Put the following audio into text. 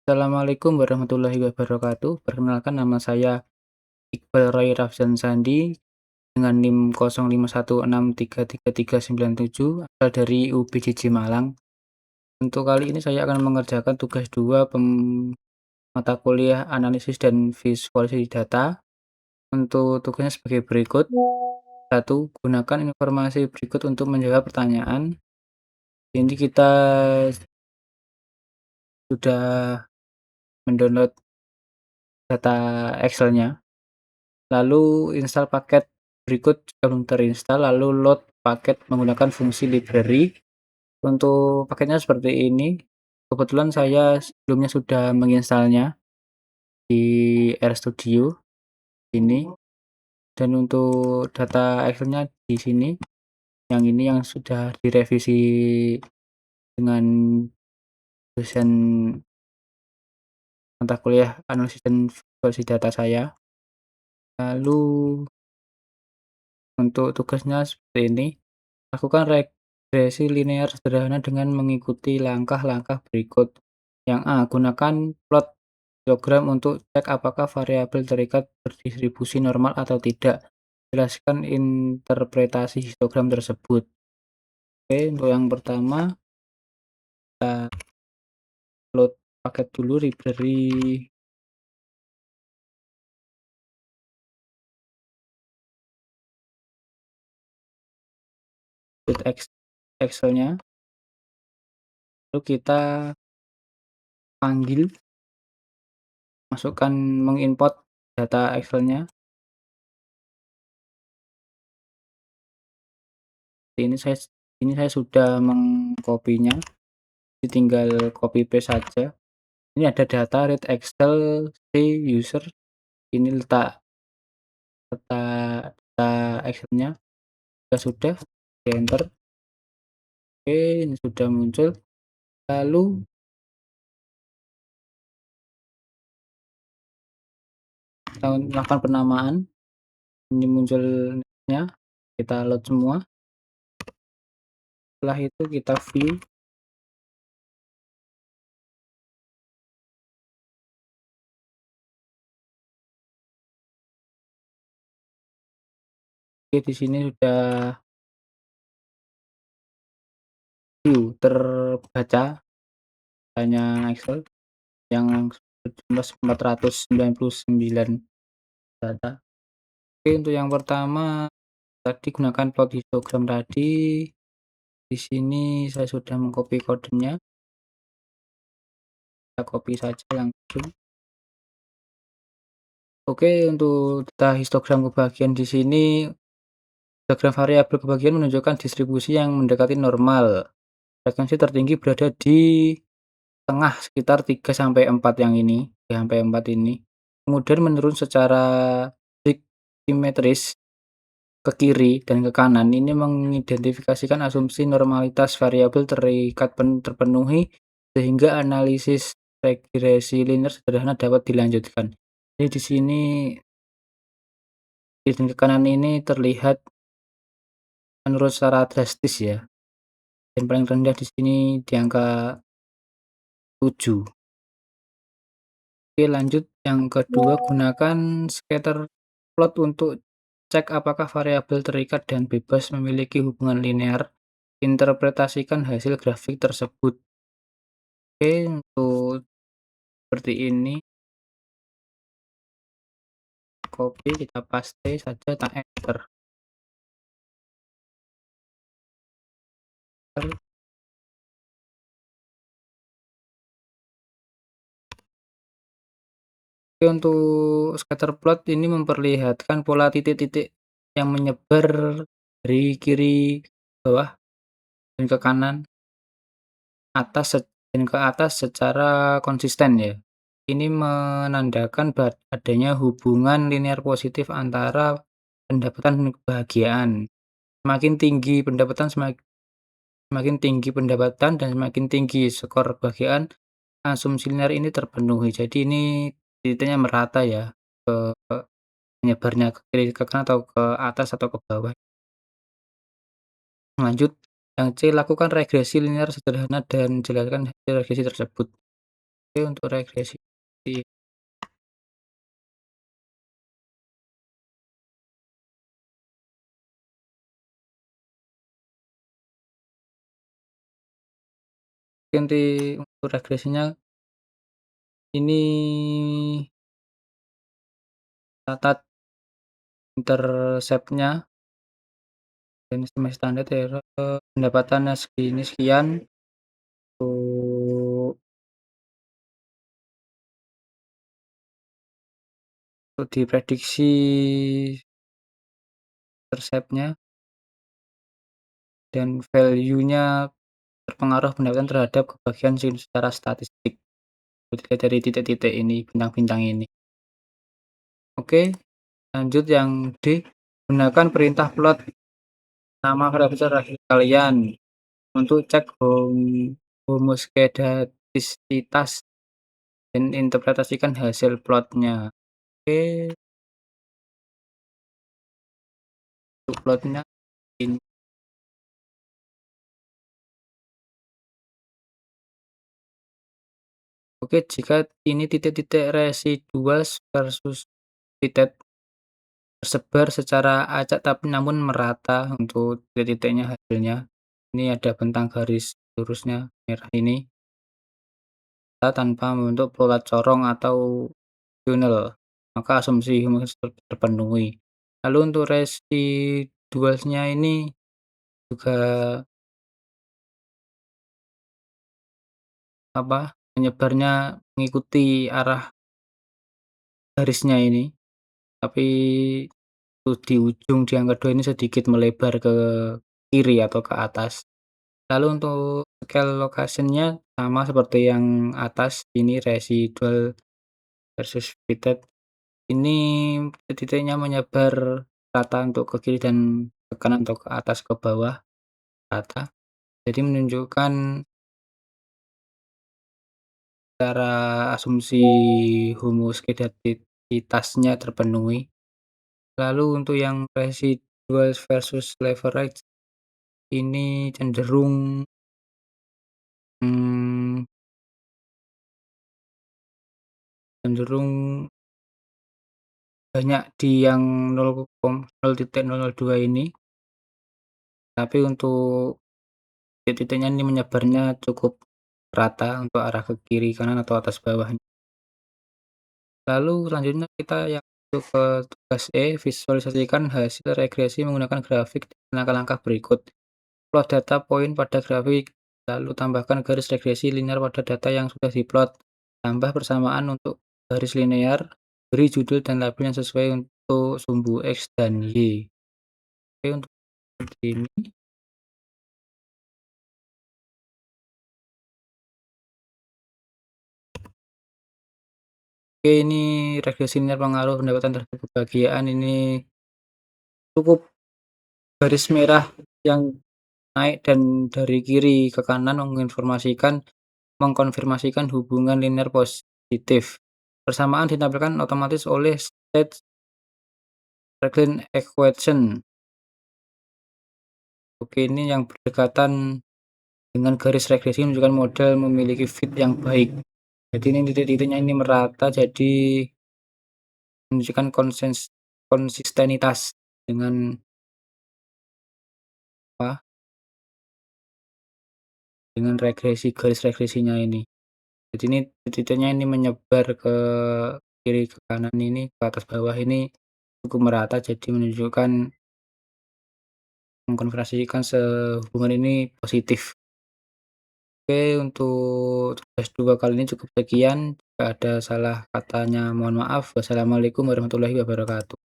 Assalamualaikum warahmatullahi wabarakatuh. Perkenalkan nama saya Iqbal Roy Rafsan Sandi dengan NIM 0516333397 asal dari UB Malang. Untuk kali ini saya akan mengerjakan tugas 2 mata kuliah analisis dan visualisasi data. Untuk tugasnya sebagai berikut. 1. Gunakan informasi berikut untuk menjawab pertanyaan. Ini kita sudah mendownload data Excel-nya. Lalu install paket berikut jika belum terinstall, lalu load paket menggunakan fungsi library. Untuk paketnya seperti ini. Kebetulan saya sebelumnya sudah menginstalnya di RStudio ini. Dan untuk data Excel-nya di sini. Yang ini yang sudah direvisi dengan dosen mata kuliah analisis dan visualisasi data saya. Lalu untuk tugasnya seperti ini. Lakukan regresi linear sederhana dengan mengikuti langkah-langkah berikut. Yang A. Gunakan plot histogram untuk cek apakah variabel terikat berdistribusi normal atau tidak. Jelaskan interpretasi histogram tersebut. Oke, untuk yang pertama kita load paket dulu library Excel-nya. Lalu kita panggil, masukkan mengimport data Excel-nya. Ini saya sudah mengkopinya, tinggal copy paste saja. Ini ada data read Excel C user. Ini letak data Excel-nya. Sudah di enter. Oke, ini sudah muncul. Lalu kita lakukan penamaan. Ini munculnya, kita load semua. Setelah itu kita view. Oke, di sini sudah view terbaca hanya Excel yang berjumlah 499 data. Oke, untuk yang pertama tadi gunakan plot histogram tadi. Di sini saya sudah mengcopy kodenya. Kita copy saja langsung. Oke, untuk data histogram kebagian di sini, histogram variabel kebagian menunjukkan distribusi yang mendekati normal. Frekuensi tertinggi berada di tengah sekitar 3 sampai 4 yang ini, 3 sampai 4 ini. Kemudian menurun secara simetris ke kiri dan ke kanan. Ini mengidentifikasikan asumsi normalitas variabel terikat terpenuhi sehingga analisis regresi linear sederhana dapat dilanjutkan. Jadi di sini di ke kanan ini terlihat menurun secara drastis ya. Dan paling rendah di sini di angka 7. Oke, lanjut yang kedua, gunakan scatter plot untuk cek apakah variabel terikat dan bebas memiliki hubungan linear. Interpretasikan hasil grafik tersebut. Oke, untuk seperti ini. Copy, kita paste saja, tak enter. Oke, untuk scatter plot ini memperlihatkan pola titik-titik yang menyebar dari kiri bawah dan ke kanan atas dan ke atas secara konsisten ya. Ini menandakan adanya hubungan linear positif antara pendapatan dan kebahagiaan. Semakin tinggi pendapatan semakin tinggi pendapatan dan semakin tinggi skor kebahagiaan, asumsi linear ini terpenuhi. Jadi ini titiknya merata ya, menyebarnya ke kiri ke kanan atau ke atas atau ke bawah. Lanjut, yang C, lakukan regresi linear sederhana dan jelaskan hasil regresi tersebut. Oke, untuk regresi nanti untuk regresinya ini catat intercept-nya dan estimasi standar error pendapatannya segini sekian untuk diprediksi intercept-nya dan value-nya berpengaruh pendapatan terhadap kebagian secara statistik. Dilihat dari titik-titik ini, bintang-bintang ini. Oke, lanjut yang D, gunakan perintah plot nama variabel kalian untuk cek homoskedastisitas dan interpretasikan hasil plotnya. Oke, untuk plotnya ini. Oke, jika ini titik-titik residual versus titik tersebar secara acak tapi namun merata untuk titik-titiknya hasilnya. Ini ada bentang garis lurusnya merah ini tanpa membentuk pola corong atau tunnel, maka asumsi terpenuhi. Lalu untuk residualnya ini juga menyebarnya mengikuti arah garisnya ini, tapi di ujung di angka 2 ini sedikit melebar ke kiri atau ke atas. Lalu untuk scale location-nya sama seperti yang atas, ini residual versus fitted. Ini titiknya menyebar rata untuk ke kiri dan ke kanan atau ke atas ke bawah rata. Jadi menunjukkan secara asumsi homoskedastisitasnya terpenuhi. Lalu untuk yang residual versus leverage ini cenderung mmm, cenderung banyak di yang 0,0.002 ini, tapi untuk titik-titiknya ini menyebarnya cukup rata untuk arah ke kiri, kanan, atau atas bawah. Lalu selanjutnya kita yang masuk ke tugas E, visualisasikan hasil regresi menggunakan grafik dengan langkah-langkah berikut. Plot data poin pada grafik, lalu tambahkan garis regresi linear pada data yang sudah diplot. Tambah persamaan untuk garis linear, beri judul dan label yang sesuai untuk sumbu X dan Y. Oke, untuk ini. Oke, ini regresi linear pengaruh pendapatan terhadap kebahagiaan ini cukup garis merah yang naik dan dari kiri ke kanan mengkonfirmasikan hubungan linear positif. Persamaan ditampilkan otomatis oleh state Franklin equation. Oke, ini yang berdekatan dengan garis regresi menunjukkan model memiliki fit yang baik. Jadi ini titik-titiknya ini merata, jadi menunjukkan konsistenitas dengan apa, dengan regresi garis regresinya ini. Jadi ini titik-titiknya ini menyebar ke kiri ke kanan ini, ke atas bawah ini cukup merata, jadi menunjukkan mengkonfirmasikan hubungan ini positif. Oke, untuk tugas 2 kali ini cukup sekian. Jika ada salah katanya mohon maaf. Wassalamualaikum warahmatullahi wabarakatuh.